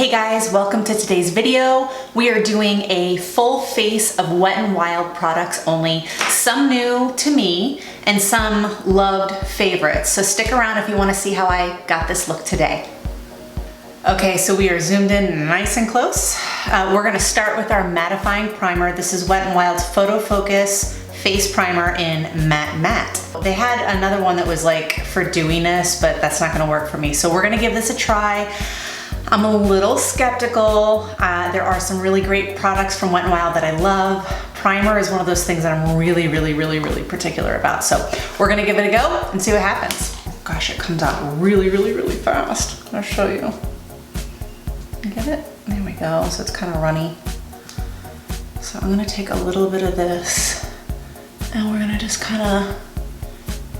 Hey guys, welcome to today's video. We are doing a full face of Wet n Wild products only, some new to me and some loved favorites. So stick around if you want to see how I got this look today. Okay, so we are zoomed in nice and close. We're gonna start with our mattifying primer. This is Wet n Wild's Photofocus face primer in Matte Matte. They had another one that was like for dewiness, but that's not gonna work for me. So we're gonna give this a try. I'm a little skeptical. There are some really great products from Wet n Wild that I love. Primer is one of those things that I'm really particular about. So we're gonna give it a go and see what happens. Gosh, it comes out really fast. I'll show you. Get it? There we go. So it's kind of runny. So I'm gonna take a little bit of this and we're gonna just kind of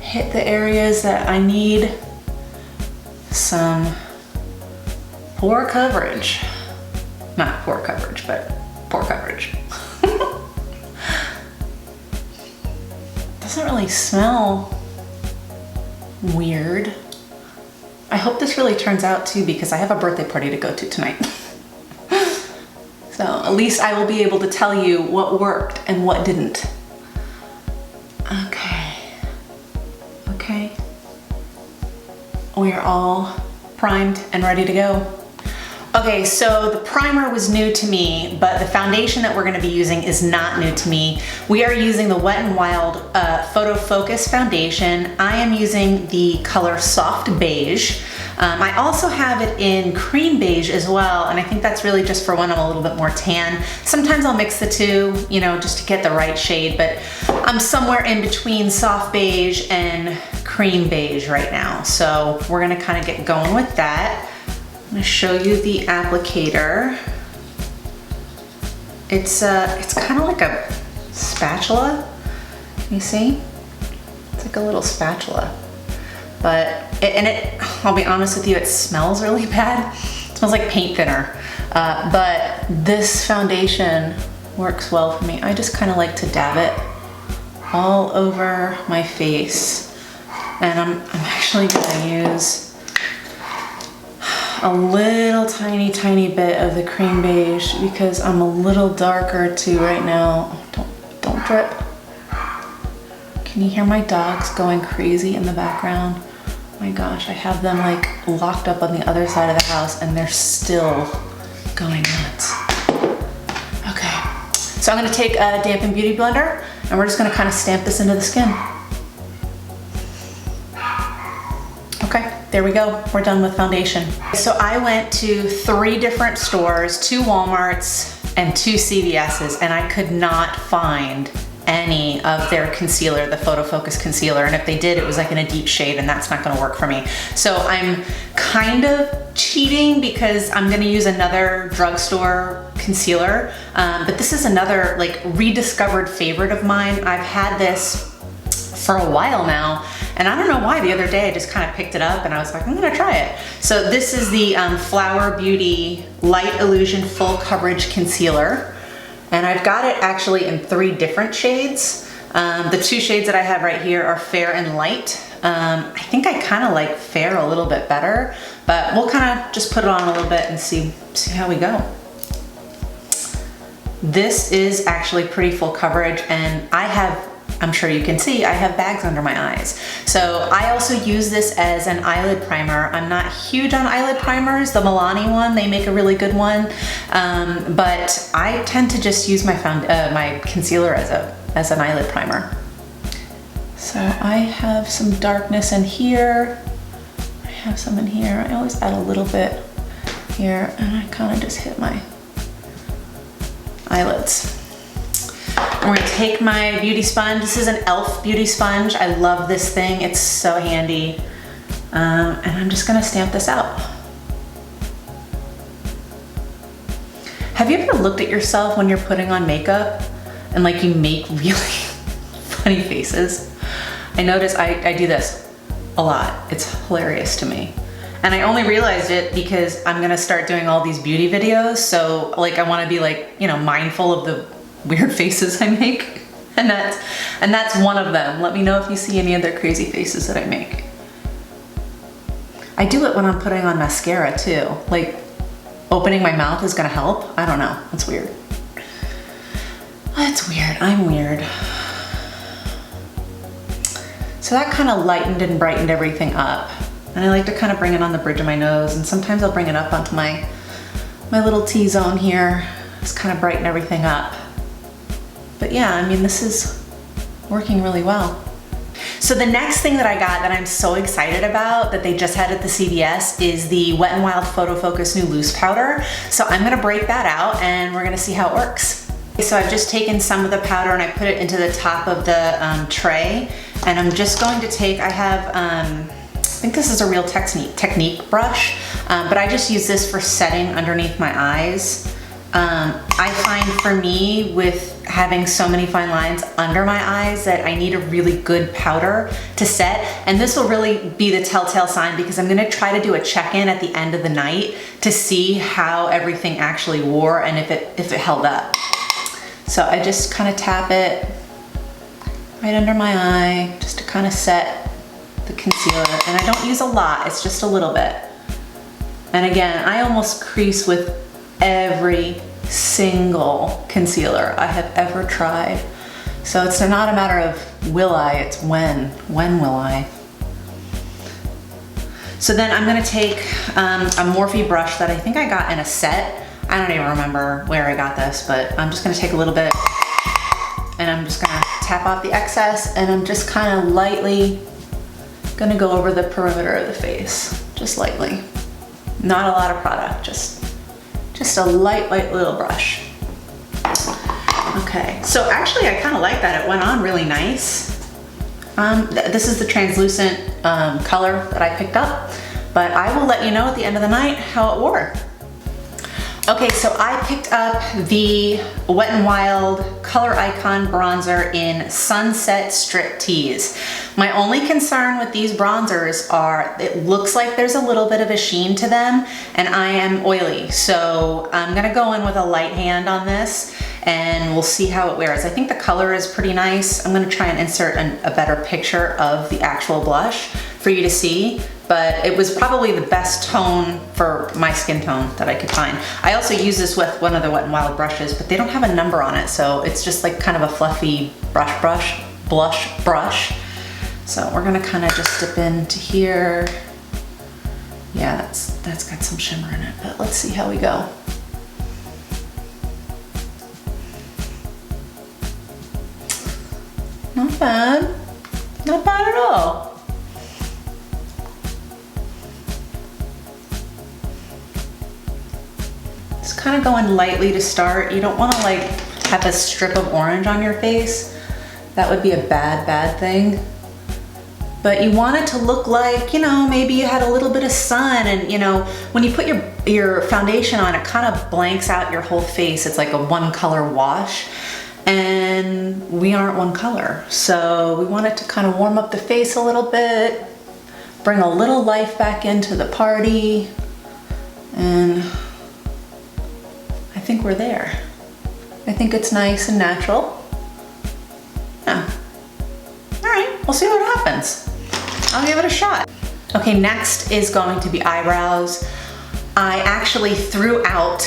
hit the areas that I need some pore coverage. Not pore coverage, but pore coverage. Doesn't really smell weird. I hope this really turns out too, because I have a birthday party to go to tonight. So at least I will be able to tell you what worked and what didn't. Okay. We are all primed and ready to go. Okay, so the primer was new to me, but the foundation that we're gonna be using is not new to me. We are using the Wet n Wild Photofocus foundation. I am using the color Soft Beige. I also have it in cream beige as well, and I think that's really just for when I'm a little bit more tan. Sometimes I'll mix the two, you know, just to get the right shade, but I'm somewhere in between soft beige and cream beige right now. So we're gonna kind of get going with that. I'm gonna show you the applicator. It's kind of like a spatula. Can you see? It's like a little spatula. But, I'll be honest with you, it smells really bad. It smells like paint thinner. But this foundation works well for me. I just kind of like to dab it all over my face. And I'm actually gonna use a little tiny bit of the cream beige because I'm a little darker too right now. Don't drip. Can you hear my dogs going crazy in the background? Oh my gosh, I have them like locked up on the other side of the house and they're still going nuts. Okay, so I'm gonna take a dampened beauty blender and we're just gonna kind of stamp this into the skin. Okay, there we go. We're done with foundation. So I went to 3 different stores, 2 Walmarts and 2 CVS's, and I could not find any of their concealer, the Photofocus concealer. And if they did, it was like in a deep shade and that's not gonna work for me. So I'm kind of cheating because I'm gonna use another drugstore concealer. But this is another like rediscovered favorite of mine. I've had this for a while now. And I don't know why, the other day I just kind of picked it up and I was like, I'm gonna try it. So this is the Flower Beauty Light Illusion Full Coverage Concealer. And I've got it actually in 3 different shades. The 2 shades that I have right here are Fair and Light. I think I kind of like Fair a little bit better, but we'll kind of just put it on a little bit and see how we go. This is actually pretty full coverage, and I'm sure you can see, I have bags under my eyes. So I also use this as an eyelid primer. I'm not huge on eyelid primers. The Milani one, they make a really good one. But I tend to just use my concealer as an eyelid primer. So I have some darkness in here. I have some in here. I always add a little bit here and I kind of just hit my eyelids. I'm gonna take my beauty sponge. This is an e.l.f. beauty sponge. I love this thing. It's so handy. And I'm just gonna stamp this out. Have you ever looked at yourself when you're putting on makeup and like you make really funny faces? I notice I do this a lot. It's hilarious to me. And I only realized it because I'm gonna start doing all these beauty videos. So like I wanna be like, you know, mindful of the weird faces I make, and that's one of them. Let me know if you see any other crazy faces that I make. I do it when I'm putting on mascara too. Like opening my mouth is gonna help. I don't know, it's weird. It's weird, I'm weird. So that kind of lightened and brightened everything up. And I like to kind of bring it on the bridge of my nose, and sometimes I'll bring it up onto my little T-zone here. Just kind of brighten everything up. But yeah, I mean, this is working really well. So the next thing that I got that I'm so excited about that they just had at the CVS is the Wet n Wild Photofocus New Loose Powder. So I'm gonna break that out and we're gonna see how it works. So I've just taken some of the powder and I put it into the top of the tray, and I'm just going to take, I have, I think this is a Real Technique brush, but I just use this for setting underneath my eyes. I find for me, with having so many fine lines under my eyes, that I need a really good powder to set, and this will really be the telltale sign, because I'm gonna try to do a check-in at the end of the night to see how everything actually wore and if it held up. So I just kind of tap it right under my eye just to kind of set the concealer, and I don't use a lot, it's just a little bit. And again, I almost crease with every single concealer I have ever tried. So it's not a matter of will I, it's when will I. So then I'm gonna take a Morphe brush that I think I got in a set. I don't even remember where I got this, but I'm just gonna take a little bit and I'm just gonna tap off the excess, and I'm just kind of lightly gonna go over the perimeter of the face, just lightly. Not a lot of product, just a light little brush. Okay, so actually I kind of like that. It went on really nice. This is the translucent color that I picked up, but I will let you know at the end of the night how it wore. Okay, so I picked up the Wet n Wild Color Icon Bronzer in Sunset Striptease. My only concern with these bronzers are it looks like there's a little bit of a sheen to them, and I am oily, so I'm gonna go in with a light hand on this and we'll see how it wears. I think the color is pretty nice. I'm gonna try and insert a better picture of the actual blush for you to see, but it was probably the best tone for my skin tone that I could find. I also use this with one of the Wet n Wild brushes, but they don't have a number on it, so it's just like kind of a fluffy blush brush. So we're gonna kind of just dip into here. Yeah, that's got some shimmer in it, but let's see how we go. Not bad. Not bad at all. Just kind of going lightly to start. You don't want to like have a strip of orange on your face. That would be a bad thing. But you want it to look like, you know, maybe you had a little bit of sun, and you know, when you put your foundation on, it kind of blanks out your whole face. It's like a one color wash. And we aren't one color, so we want it to kind of warm up the face a little bit, bring a little life back into the party, and I think we're there. I think it's nice and natural. Yeah. All right, we'll see what happens. I'll give it a shot. Okay, next is going to be eyebrows. I actually threw out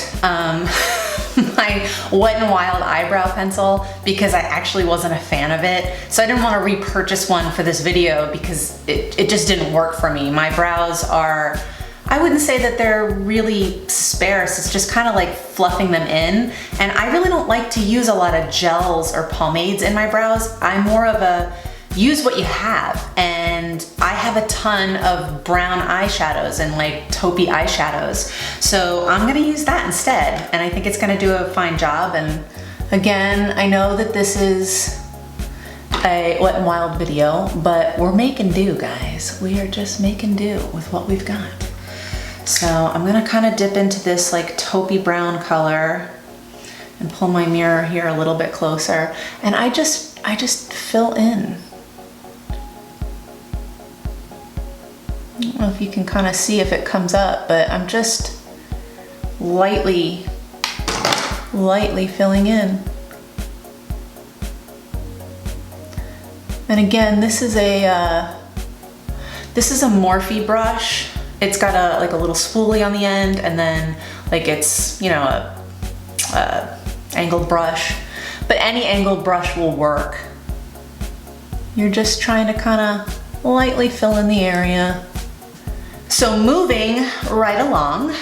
my Wet n Wild eyebrow pencil because I actually wasn't a fan of it. So I didn't want to repurchase one for this video because it just didn't work for me. My brows are, I wouldn't say that they're really sparse. It's just kind of like fluffing them in. And I really don't like to use a lot of gels or pomades in my brows. I'm more of a use what you have, and I have a ton of brown eyeshadows and like taupey eyeshadows, so I'm gonna use that instead, and I think it's gonna do a fine job. And again, I know that this is a Wet n Wild video, but we're making do, guys. We are just making do with what we've got. So I'm gonna kind of dip into this like taupey brown color and pull my mirror here a little bit closer, and I just fill in. I don't know if you can kind of see if it comes up, but I'm just lightly filling in. And again, this is a Morphe brush. It's got like a little spoolie on the end, and then like it's, you know, a angled brush, but any angled brush will work. You're just trying to kind of lightly fill in the area. So moving right along,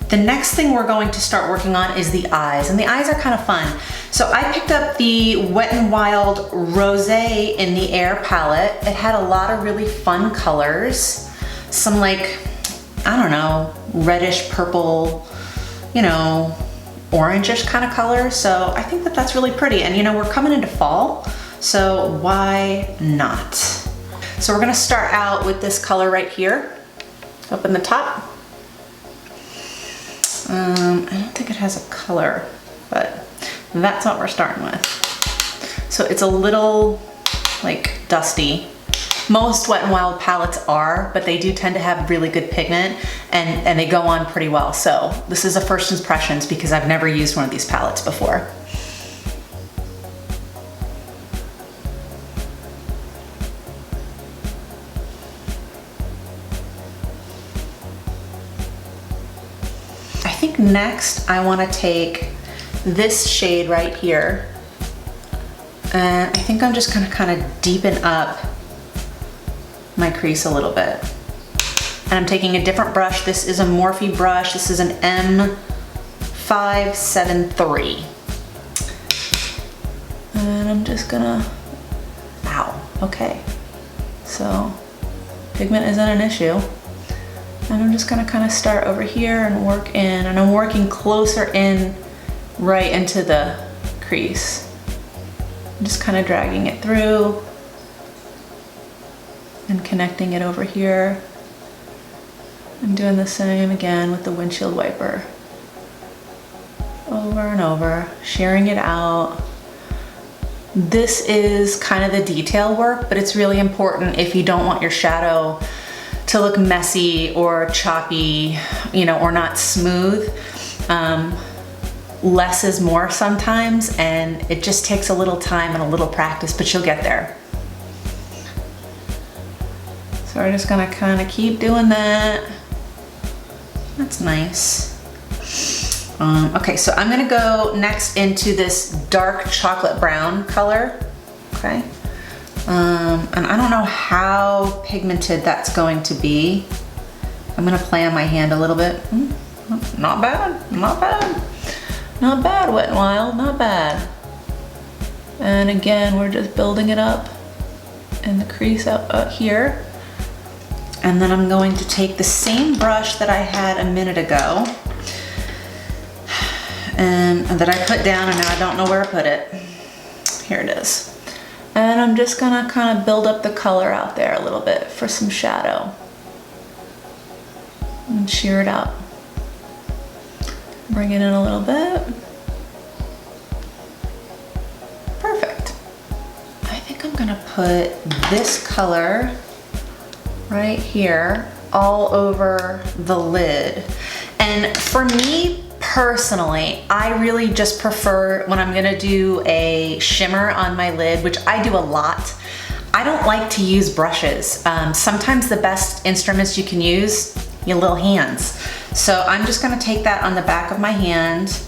the next thing we're going to start working on is the eyes, and the eyes are kind of fun. So I picked up the Wet n Wild Rosé in the Air palette. It had a lot of really fun colors. Some like, I don't know, reddish purple, you know, orangish kind of colors. So I think that that's really pretty. And you know, we're coming into fall, so why not? So we're gonna start out with this color right here, up in the top. I don't think it has a color, but that's what we're starting with. So it's a little like dusty. Most Wet n Wild palettes are, but they do tend to have really good pigment and they go on pretty well. So this is a first impressions because I've never used one of these palettes before. Next, I want to take this shade right here, and I think I'm just going to kind of deepen up my crease a little bit. And I'm taking a different brush. This is a Morphe brush. This is an M573. And I'm just gonna, ow, okay. So pigment isn't an issue. And I'm just gonna kind of start over here and work in, and I'm working closer in right into the crease. I'm just kind of dragging it through and connecting it over here. I'm doing the same again with the windshield wiper. Over and over, shearing it out. This is kind of the detail work, but it's really important if you don't want your shadow to look messy or choppy, you know, or not smooth. Less is more sometimes, and it just takes a little time and a little practice, but you'll get there. So we're just gonna kind of keep doing that. That's nice. Okay, so I'm gonna go next into this dark chocolate brown color, okay? And I don't know how pigmented that's going to be. I'm gonna play on my hand a little bit. Not bad, not bad. Not bad, Wet n Wild, not bad. And again, we're just building it up in the crease up here. And then I'm going to take the same brush that I had a minute ago and that I put down, and now I don't know where I put it. Here it is. And I'm just gonna kind of build up the color out there a little bit for some shadow. And shear it out. Bring it in a little bit. Perfect. I think I'm gonna put this color right here all over the lid. And for me personally, I really just prefer when I'm gonna do a shimmer on my lid, which I do a lot, I don't like to use brushes. Sometimes the best instruments you can use, your little hands. So I'm just gonna take that on the back of my hand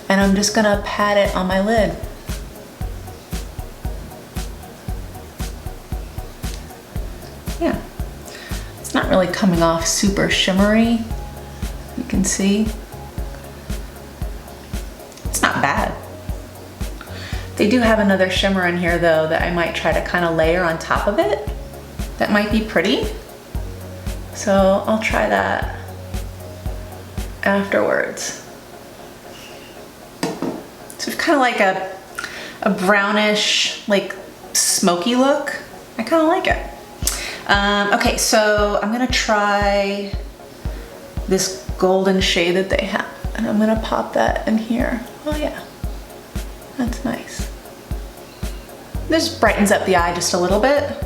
and I'm just gonna pat it on my lid. Yeah, it's not really coming off super shimmery, you can see. It's not bad. They do have another shimmer in here though that I might try to kind of layer on top of it. That might be pretty. So I'll try that afterwards. So it's kind of like a brownish, like smoky look. I kind of like it. Okay, so I'm gonna try this golden shade that they have, and I'm gonna pop that in here. Oh yeah, that's nice. This brightens up the eye just a little bit.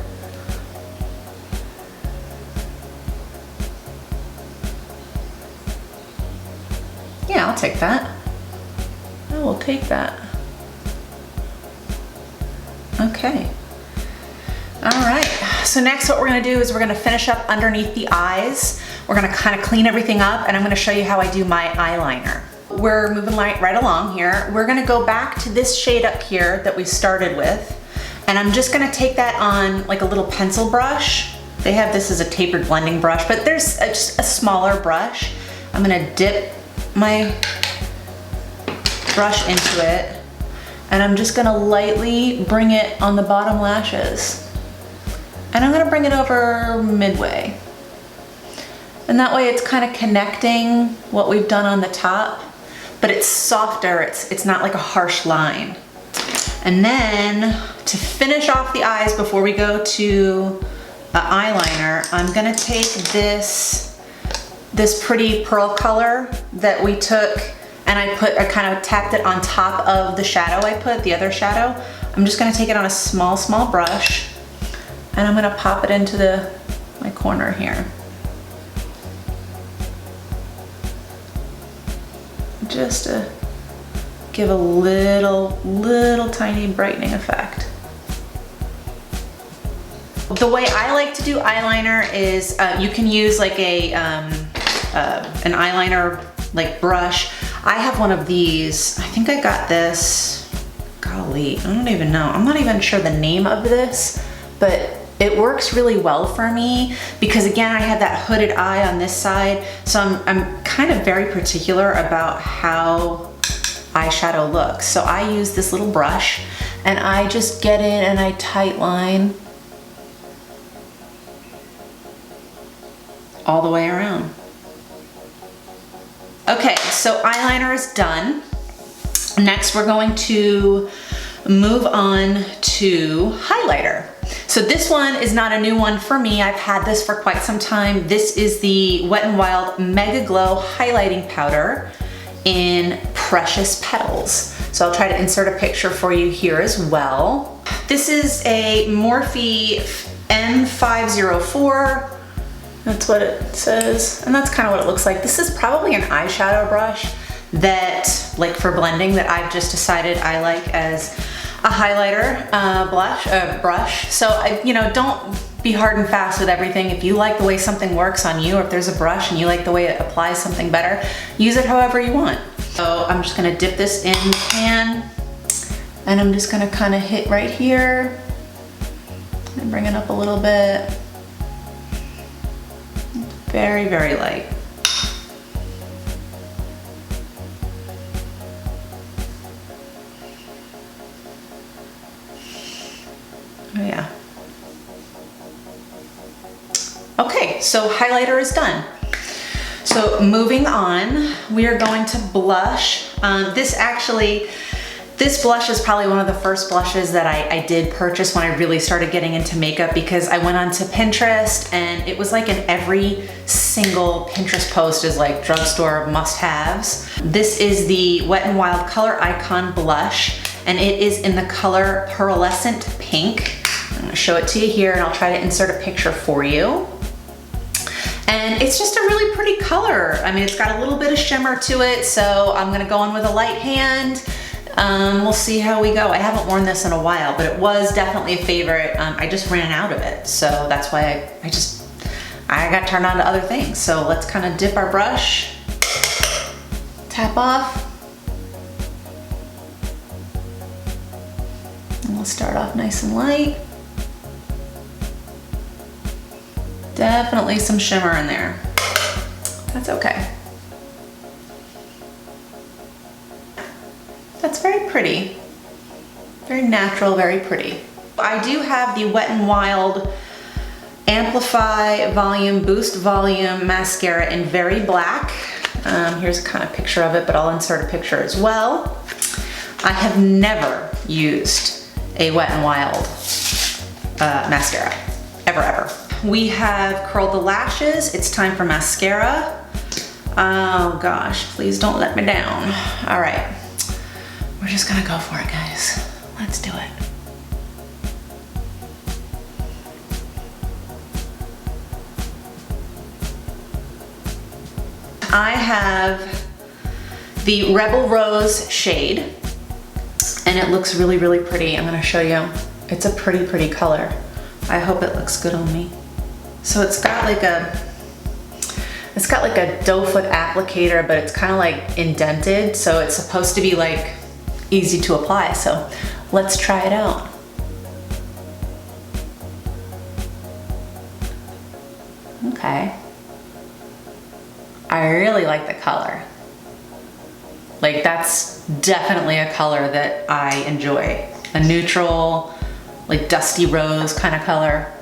Yeah, I'll take that. I will take that. Okay. All right, so next what we're gonna do is we're gonna finish up underneath the eyes We're gonna kind of clean everything up and I'm gonna show you how I do my eyeliner. We're moving right along here. We're gonna go back to this shade up here that we started with, and I'm just gonna take that on like a little pencil brush. They have this as a tapered blending brush, but there's just a smaller brush. I'm gonna dip my brush into it, and I'm just gonna lightly bring it on the bottom lashes. And I'm gonna bring it over midway. And that way it's kind of connecting what we've done on the top, but it's softer, it's not like a harsh line. And then to finish off the eyes before we go to eyeliner, I'm gonna take this pretty pearl color that we took and I kind of tapped it on top of the shadow the other shadow. I'm just gonna take it on a small brush and I'm gonna pop it into my corner here. Just to give a little tiny brightening effect. The way I like to do eyeliner is you can use like an eyeliner like brush. I have one of these. I think I got this, golly, I don't even know. I'm not even sure the name of this, but it works really well for me because again, I have that hooded eye on this side. So I'm kind of very particular about how eyeshadow looks. So I use this little brush and I just get in and I tight line all the way around. Okay, so eyeliner is done. Next, we're going to move on to highlighter. So this one is not a new one for me. I've had this for quite some time. This is the Wet n Wild Megaglo highlighting powder in Precious Petals. So I'll try to insert a picture for you here as well. This is a Morphe M504. That's what it says, and that's kind of what it looks like. This is probably an eyeshadow brush that, like for blending, that I've just decided I like as a highlighter brush. So don't be hard and fast with everything. If you like the way something works on you, or if there's a brush and you like the way it applies something better, use it however you want. So I'm just gonna dip this in the pan, and I'm just gonna kind of hit right here and bring it up a little bit. Very, very light. Oh yeah. Okay, so highlighter is done. So moving on, we are going to blush. This blush is probably one of the first blushes that I did purchase when I really started getting into makeup, because I went onto Pinterest and it was like in every single Pinterest post is like drugstore must-haves. This is the Wet n Wild Coloricon blush, and it is in the color Pearlescent Pink. I'm gonna show it to you here and I'll try to insert a picture for you. And it's just a really pretty color. I mean, it's got a little bit of shimmer to it, so I'm gonna go in with a light hand. We'll see how we go. I haven't worn this in a while, but it was definitely a favorite. I just ran out of it, so that's why I got turned on to other things. So let's kind of dip our brush, tap off, and we'll start off nice and light. Definitely some shimmer in there. That's okay. That's very pretty. Very natural, very pretty. I do have the Wet n Wild Amplify Volume Boost Volume Mascara in Very Black. Here's a kind of picture of it, but I'll insert a picture as well. I have never used a Wet n Wild mascara, ever. We have curled the lashes. It's time for mascara. Oh gosh, please don't let me down. All right. We're just gonna go for it, guys. Let's do it. I have the Rebel Rose shade, and it looks really, really pretty. I'm gonna show you. It's a pretty, pretty color. I hope it looks good on me. So it's got like It's got like a doe foot applicator, but it's kind of like indented, so it's supposed to be like easy to apply. So let's try it out. Okay. I really like the color. Like that's definitely a color that I enjoy. A neutral, like dusty rose kind of color.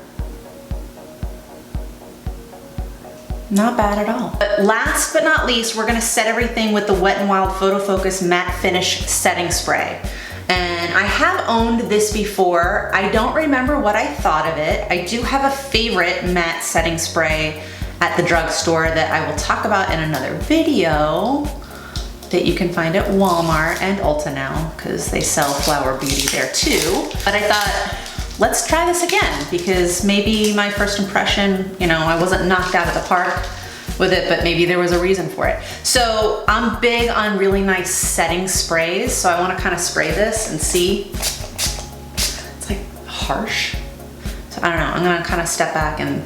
Not bad at all. But last but not least, we're gonna set everything with the Wet n Wild Photofocus Matte Finish Setting Spray. And I have owned this before. I don't remember what I thought of it. I do have a favorite matte setting spray at the drugstore that I will talk about in another video that you can find at Walmart and Ulta now, because they sell Flower Beauty there too. But I thought, let's try this again, because maybe my first impression, you know, I wasn't knocked out of the park with it, but maybe there was a reason for it. So I'm big on really nice setting sprays, so I want to kind of spray this and see. It's like harsh. So I don't know, I'm gonna kind of step back and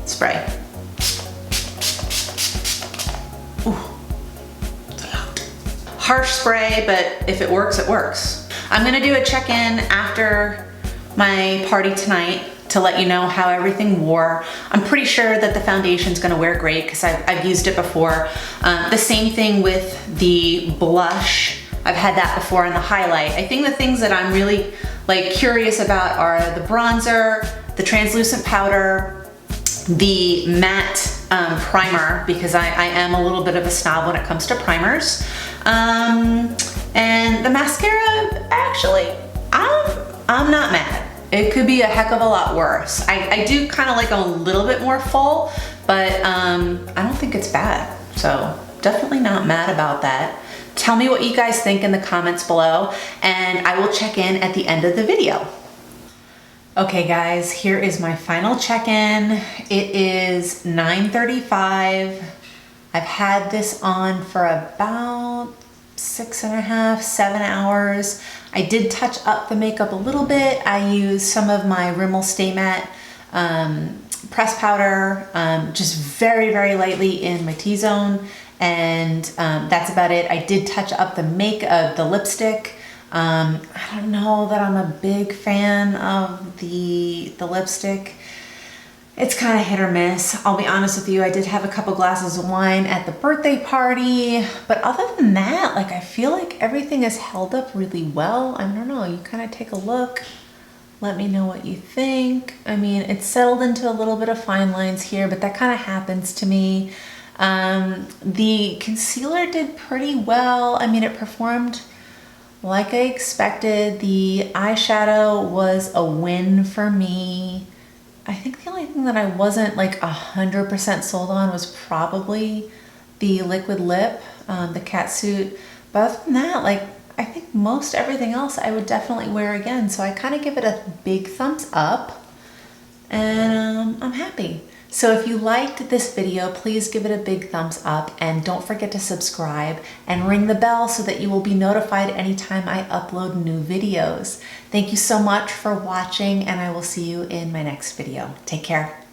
spray. Ooh, it's a lot. Harsh spray, but if it works, it works. I'm gonna do a check-in after my party tonight to let you know how everything wore. I'm pretty sure that the foundation's gonna wear great because I've used it before. The same thing with the blush. I've had that before in the highlight. I think the things that I'm really like curious about are the bronzer, the translucent powder, the matte primer, because I am a little bit of a snob when it comes to primers. And the mascara, actually, I'm not mad. It could be a heck of a lot worse. I do kind of like a little bit more full, but I don't think it's bad. So definitely not mad about that. Tell me what you guys think in the comments below, and I will check in at the end of the video. Okay guys, here is my final check-in. It is 9:35. I've had this on for about 6.5, 7 hours. I did touch up the makeup a little bit. I used some of my Rimmel Stay Matte press powder, just very, very lightly in my T-zone, and that's about it. I did touch up the lipstick. I don't know that I'm a big fan of the lipstick. It's kind of hit or miss. I'll be honest with you, I did have a couple glasses of wine at the birthday party, but other than that, like I feel like everything is held up really well. I don't know, you kind of take a look, let me know what you think. I mean, it's settled into a little bit of fine lines here, but that kind of happens to me. The concealer did pretty well. I mean, it performed like I expected. The eyeshadow was a win for me. I think the only thing that I wasn't like 100% sold on was probably the liquid lip, the Catsuit. But other than that, like I think most everything else I would definitely wear again. So I kind of give it a big thumbs up, and I'm happy. So if you liked this video, please give it a big thumbs up, and don't forget to subscribe and ring the bell so that you will be notified anytime I upload new videos. Thank you so much for watching, and I will see you in my next video. Take care.